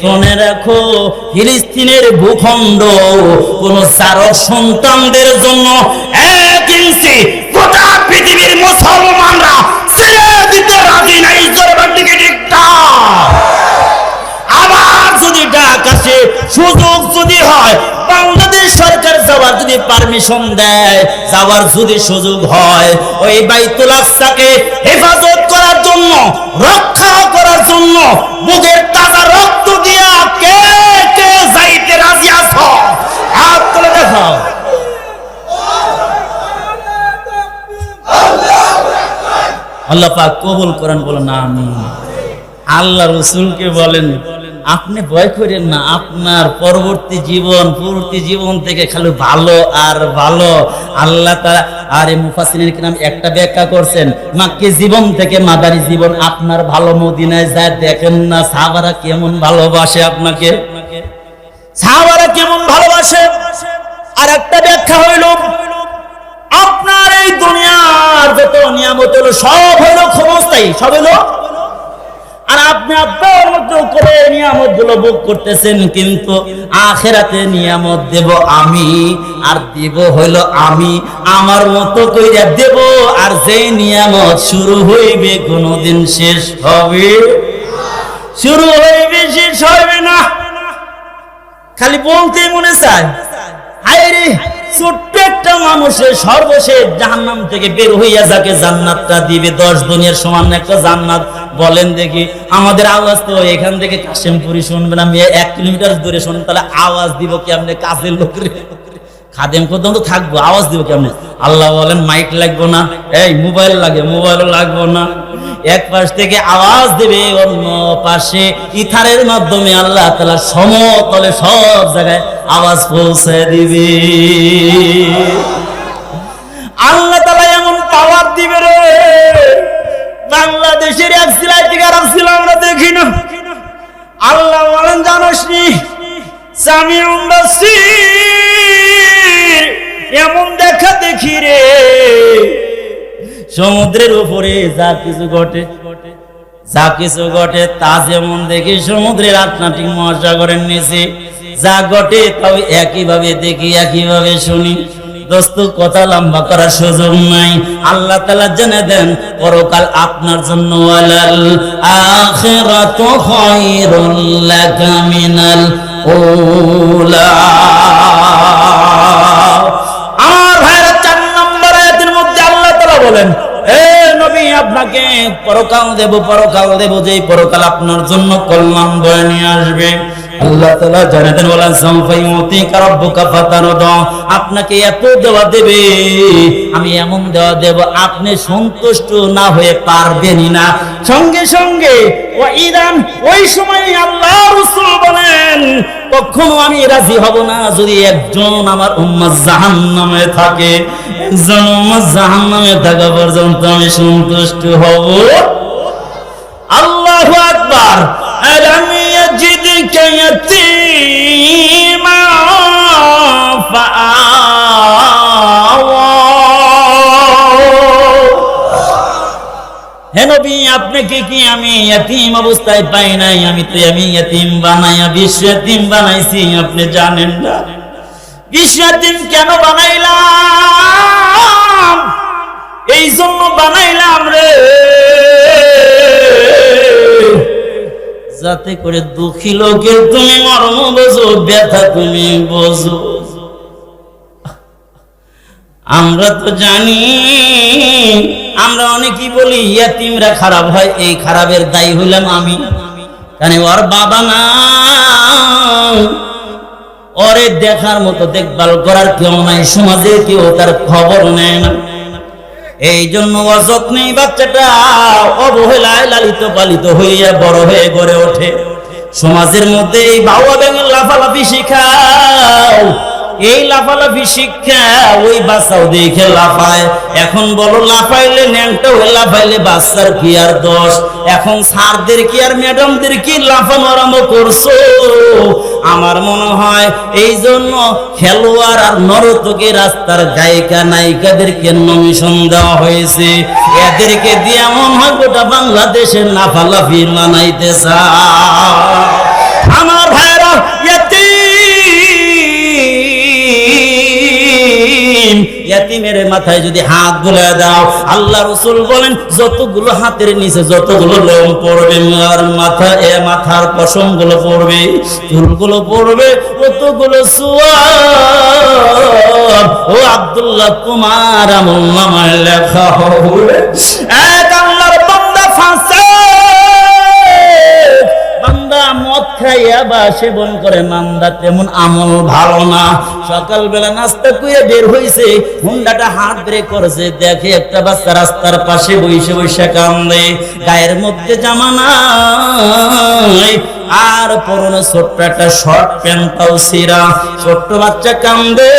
মনে রাখো, ফিলিস্তিনের ভূখণ্ড কোন চারক সন্তানদের জন্য 1 ইঞ্চি গোটা পৃথিবীর মুসলমানরা ছেড়ে দিতে রাজি নাই। আবার যদি আকাশে সুযোগ যদি হয়, বাংলাদেশ সরকার যাওয়ার যদি পারমিশন দেয়, যাওয়ার যদি সুযোগ হয়, ওই বাইতুল আকসাকে হেফাজত করার জন্য, রক্ষা করার জন্য বুকের তাজা রক্ত দিয়া কে কে যাইতে রাজি আছো? হাত তুলে দেখাও। আল্লাহ পাক কবুল করেন, বলেন আমিন। আল্লাহ রাসূলকে বলেন, আপনি ভয় করেন না, আপনার পরবর্তী জীবন থেকে খালি ভালো আর ভালো। আল্লাহ তাআলা আরে মুফাসসিরিন কিরাম একটা ব্যাখ্যা করছেন, মাক্কি জীবন থেকে মাদানী জীবন আপনার ভালো। মদিনায় যায় দেখেন না সাহাবারা কেমন ভালোবাসে আপনাকে, সাহাবারা কেমন ভালোবাসে। আর একটা ব্যাখ্যা হইল, আপনার এই দুনিয়ার যত নিয়ামত হলো সব হইল ক্ষমতাই, সব হইল, আর আপনি আপনার মধ্যে করে নিয়ামত গুলো ভোগ করতেছেন, কিন্তু আখিরাতে নিয়ামত দেব আমি, আর দেব হইল আমি, আমার মতো কইরা দেব। আর যে নিয়ামত শুরু হইবে কোনদিন শেষ হবে, শুরু হইবে শেষ হইবে না। খালি বলতে মনে চায়, হায়রে ছোট্ট একটা মানুষের সর্বশেষ জাহান্নাম থেকে বের হইয়া যাকে জান্নাতটা দিবে, 10 দুনিয়ার সমান একটা জান্নাত। বলেন দেখি, আমাদের আওয়াজ তো এখান থেকে কাশেমপুরি শুনবেন, আমি 1 কিলোমিটার দূরে শুনেন, তাহলে আওয়াজ দিব কি আপনি? কাছের লোকের খাদেম পর্যন্ত থাকবো, আওয়াজ দিব কি আপনি? আল্লাহ বলেন মাইক লাগবো না, এই মোবাইল লাগে, মোবাইলও লাগবো না। এক পাশ থেকে আওয়াজ দেবে, অন্য পাশে ইথারের মাধ্যমে আল্লাহ তাআলা সমতলে সব জায়গায় আওয়াজ পৌঁছে দিবে। আল্লাহ তাআলা এমন পাওয়ার দিবে রে, বাংলাদেশের এক জেলায় থেকে আরেক জেলা আমরা দেখি না। আল্লাহ বলেন জানোস নি, সামিউন বাসীর, এমন দেখা দেখি রে, সমুদ্রের উপরে যা কিছু ঘটে তা যেমন দেখি সমুদ্রের আটলান্টিক মহাসাগরের নিচে যা ঘটে তাও একইভাবে দেখি, একইভাবে শুনি। দোস্ত, কথা লম্বা করার সুযোগ নাই। আল্লাহ তাআলা জেনে দেন পরকাল আপনার জন্য, ওয়ালাল আখিরাতু খায়রুল লাকা মিনাল উলা। আমার ভাইরা 4 নম্বর আয়াতের মধ্যে আল্লাহ তাআলা বলেন, এ নবী, আপনাকে পরকাল দেব, যেই পরকাল আপনার জন্য কল্যাণ বয়ে নিয়ে আসবে। আল্লাহ তাআলা জানেন, ওয়ালা সাউফা ইউতিকা রাব্বুকা ফাতারদা, আপনাকে এত দেওয়া দেবে, আমি এমন দেওয়া দেব আপনি সন্তুষ্ট না হয়ে পারবেনই না। সঙ্গে সঙ্গে ওই সময় আল্লাহ রাসূল বলেন, কখনো আমি রাজি হব না যদি একজন আমার উম্মত জাহান্নামে থাকে, একজন উম্মত জাহান্নামে থাকা পর্যন্ত আমি সন্তুষ্ট হব। আল্লাহু আকবার। আলাম ইয়াজিদকা ইয়াতীমা ফাআওয়া। হে নবী, আপনাকে কি আমি ইয়াতীম অবস্থায় পাই নাই? আমি ইয়াতীম বানাইয়া বিশ্ব ইয়াতীম বানাইছি, আপনি জানেন না? বিশ্ব ইয়াতীম কেন বানাইলাম? এই জন্য বানাইলাম রে, যাতে করে দুঃখী লোকের তুমি মর্ম বোঝো, ব্যথা তুমি বোঝো। আমরা তো জানি, আমরা অনেকেই বলি ইয়াতীমরা খারাপ হয়, এই খারাপের দায়ী হইলাম আমি। কারণ ওর বাবা না, ওরে দেখার মতো দেখভাল করার কেউ নাই, সমাজে কেউ তার খবর নেয় না। এই জন্য অযত্নে বাচ্চাটা অবহেলায় লালিত পালিত হইয়া বড় হয়ে গড়ে ওঠে। সমাজের মধ্যে এই বাবা ব্যাঙের লাফালাফি শিখাও, এই লাফালাফি শিক্ষা ওই বাচ্চাও দেখে লাফায়। এখন বলো, লাফাইলে ন্যাংটা হয়ে লাফাইলে বাচ্চার কি আর দোষ? এখন স্যারদের কি আর ম্যাডামদের কি লাফানো আরম্ভ করছো? আমার মনে হয় এই জন্য খেলোয়াড় আর নর্তকী, রাস্তার গায়িকা নায়িকাদেরকে নমিশন দেওয়া হয়েছে। এদেরকে দিয়ে এমন হয় গোটা বাংলাদেশের লাফালাফি মানাইতে চায়। মাথায় যদি হাত বুলিয়ে দাও, আল্লাহ রাসূল বলেন যতগুলো হাতের নিচে যতগুলো লোম পড়বে, আর মাথার পশমগুলো পড়বে, চুলগুলো পড়বে, কতগুলো সওয়াব ও আব্দুল্লাহ তোমার আমলনামায় লেখা হবে। এক আল্লাহর বান্দা ফাসিক, বান্দা মদ খাইয়া বা সেবন করে মান্দা, তেমন আমল ভালো না। সকালবেলা নাস্তা করে বের হইছে, হুন্ডাটা হাত ব্রেক করেছে, দেখে একটা বাচ্চা রাস্তার পাশে বসে বসে কান্দে, গায়ের মধ্যে জামা নাই, আর পরনে ছোট্ট একটা শর্ট প্যান্টটাও ছিঁড়া, ছোট্ট বাচ্চা কান্দে।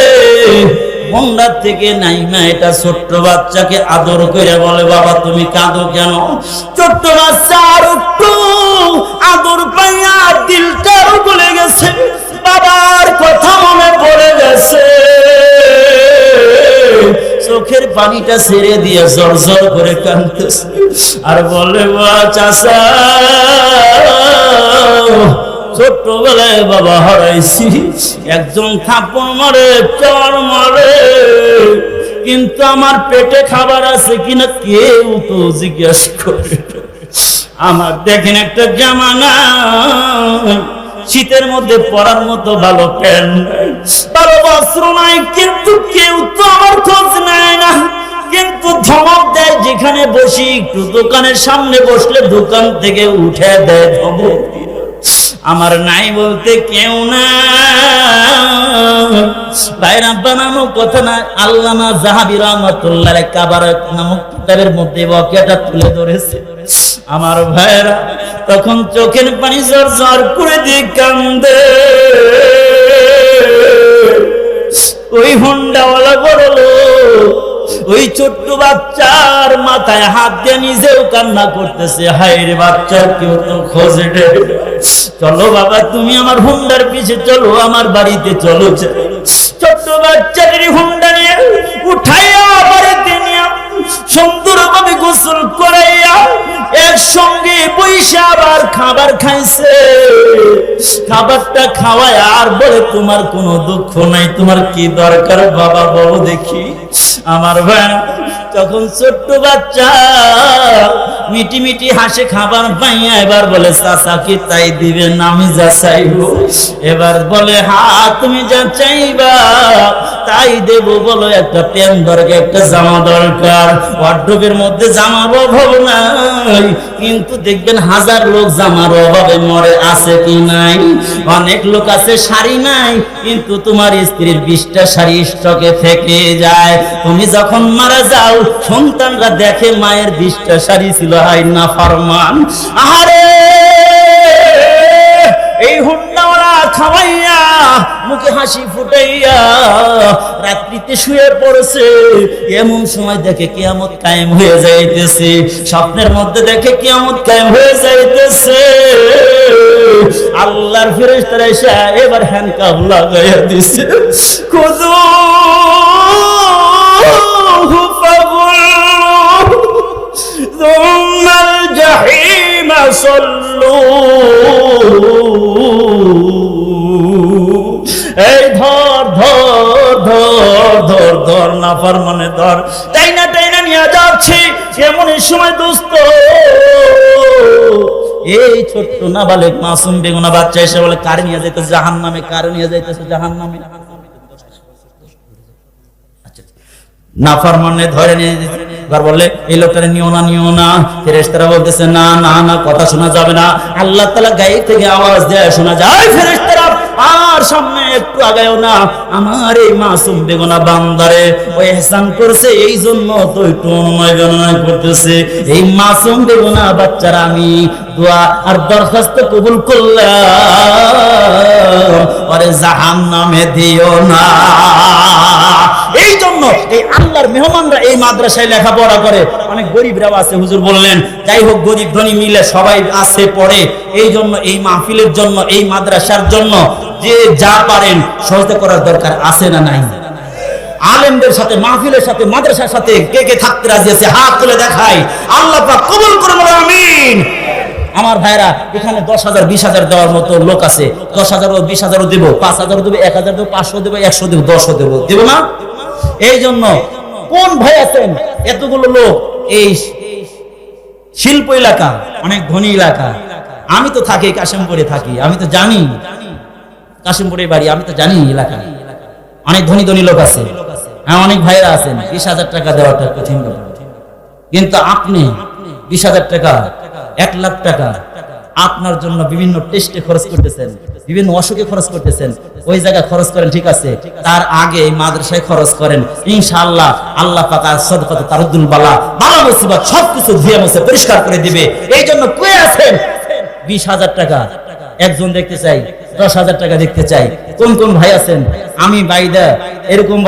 হুন্ডার থেকে নাইমা এটা ছোট্ট বাচ্চাকে আদর করে বলে, বাবা তুমি কাঁদো কেন? ছোট্ট বাচ্চা আর একটু আদর পাইয়া দিলটাও গলে গেছে, বাবার কথা মনে পড়ে গেছে, চোখের পানিটা ছেড়ে দিয়ে জোর জোর করে কাঁদতেছে, আর বলে বা চাচা ছোট্টবেলায় বাবা হারাইছি, একজন থাপ্পড় মারে, চর মারে, কিন্তু আমার পেটে খাবার আছে কিনা কেউ তো জিজ্ঞেস করে। আমার দেখেন একটা জামা নাই, শীতের মধ্যে পরার মতো ভালো প্যান্ট নাই, ভালো বস্ত্র নাই, কিন্তু কেউ তো আমার খোঁজ নেয় না। কিন্তু ধমক দেয় যেখানে বসি, একটু দোকানের সামনে বসলে দোকান থেকে উঠে দেয় ধমক। আমার নাই বলতে কেউ না, বাইরা বানানো কথা না। আল্লামা যাহাবী রাহমাতুল্লাহ আলাইহি কাবারাত নামক কিতাবের মধ্যে ওয়াকিয়াটা তুলে ধরেছে। আমার ভাইরা তখন চোখের পানি জোর জোর করে দিয়ে কান্দে। ওই হোন্ডাওয়ালা বড় লোক ওই ছোট্ট বাচ্চার মাথায় হাত দিয়ে নিজেও কান্না করতেছে, হায় রে বাচ্চার কেউ তো খোঁজে দেয়, চলো বাবা তুমি আমার হুন্ডার পিছে চলো, আমার বাড়িতে চলো। ছোট্ট বাচ্চাদের হুন্ডা নিয়ে উঠাইয়া বাড়িতে নিয়ে সুন্দরভাবে গোসল করাইয়া একসঙ্গে বসে আবার খাবার খাইছে। খাবারটা খাওয়ায় আর বলে, তোমার কোনো দুঃখ নাই, তোমার কি দরকার বাবা বলো দেখি। আমার ভাই তখন ছোট্ট বাচ্চা মিটি মিটি হাসে, খাবার পাইয়া এবার বলে, চাচা কি তাই দিবেন? আমি যা চাইবো। এবার বলে, হ্যাঁ তুমি যা চাইবা তাই দেব, বলো একটা প্যান্ট দরকার, একটা জামা দরকার। ওয়ার্ডরোবের মধ্যে জামার অভাব নাই, কিন্তু দেখবেন হাজার লোক জামার অভাবে মরে, আছে কি নাই? অনেক লোক আছে শাড়ি নাই, কিন্তু তোমার স্ত্রীর 20টা শাড়ি স্টকে থেকে যায়। তুমি যখন মারা যাও সন্তানরা দেখে মায়ের 20টা শাড়ি ছিল, হাই না ফরমান। আরে এই হুন্ডাওয়ালা খাওয়াইয়া মুখে হাসি ফুটাইয়া রাত্রিতে শুয়ে পড়েছে। এমন সময় দেখে কিয়ামত কায়েম হয়ে যাইতেছে, স্বপ্নের মধ্যে দেখে কিয়ামত কায়েম হয়ে যাইতেছে। আল্লাহর ফেরেশতারা এসে এবার হ্যান্ডকাফ লাগাইয়া দিছে, খুযুহু ফাগুল্লুহু সুম্মাল জাহিমা সাল্লুহু। এই ধর ধর ধর ধর ধর নাফরমানে ধর, টাইনা টাইনা নিয়ে যাচ্ছি। এমন সময় দোস্ত এই ছোট্ট নাবালেক মাসুম বেগুনা বাচ্চা এসে বলে, কারে নিয়ে যাইতেছে? জাহান্নামে। কারে নিয়ে যাইতেছে? জাহান্নামে। নাফরমানে ধরে নিয়ে এবার বলে, এই লোকটারে নিও না, নিও না। ফেরেশতারা বলতেছে, না না না, কথা শোনা যাবে না। আল্লাহ তাআলা গায়েব থেকে আওয়াজ দেয়, শোনা যায়, ফেরেশতারা আর সামনে একটু আগায়ও না, আমার এই মাসুম বেগুনা বান্দারে ওই ইহসান করছে, এই জন্য তো একটু অনুনয় বিনয় করতেছে। এই মাসুম বেগুনা বাচ্চারা আমি দোয়া আর দরখাস্ত কবুল করলাম, আরে জাহান্নামে দিও না। এই জন্য এই আল্লাহর মেহমানরা এই মাদ্রাসায় লেখাপড়া করে। অনেক গরিবরাও আছে, হুজুর বললেন, যাই হোক গরিব ধনী মিলে সবাই আছে পড়ে। এই জন্য এই মাহফিলের জন্য, এই মাদ্রাসার জন্য যে যা পারেন সহযোগিতা করার দরকার আছে না নাই? আলেমদের সাথে, মাহফিলের সাথে, মাদ্রাসার সাথে কে কে থাকতে রাজি আছে? হাত তুলে দেখাই, আল্লাহ পাক কবুল করে বলে আমিন। আমার ভাইরা এখানে 10,000 20,000 দেওয়ার মতো লোক আছে। 10,000 ও 20,000 দেবো, 5,000 দেবো, 1,000 দেবো, 500 দেবো, 100 দেবো, 10 দেবো, দেবো না? এই জন্য কোন ভাই আছেন এতগুলো লোক এই শিল্প এলাকা, অনেক ধনী এলাকা, আমি তো থাকি কাশিমপুরে থাকি, আমি তো জানি কাশিমপুরের বাড়ি, আমি তো জানি এলাকা অনেক ধনী ধনী লোক আছে, হ্যাঁ অনেক ভাইরা আছেন, 20,000 টাকা দেওয়াটা কঠিন ব্যাপার। কিন্তু আপনি 20,000 টাকা, 1 লাখ টাকা আপনার জন্য বিভিন্ন টেস্টে খরচ করতেছেন, বিভিন্ন অসুখে খরচ করতেছেন, ওই জায়গায় খরচ করেন ঠিক আছে, তার আগে এই মাদ্রাসায় খরচ করেন, ইনশাআল্লাহ আল্লাহ পাক আর সদকাতে তারুদ্দুল বালা বালা মুসিবত সবকিছু ধুয়ে মুছে পরিষ্কার করে দিবে। এই জন্য কই আছেন 20,000 টাকা একজন দেখতে চাই, 10,000 টাকা দেখতে চাই, কোন কোন ভাই আছেন? আমি বাইদা এরকম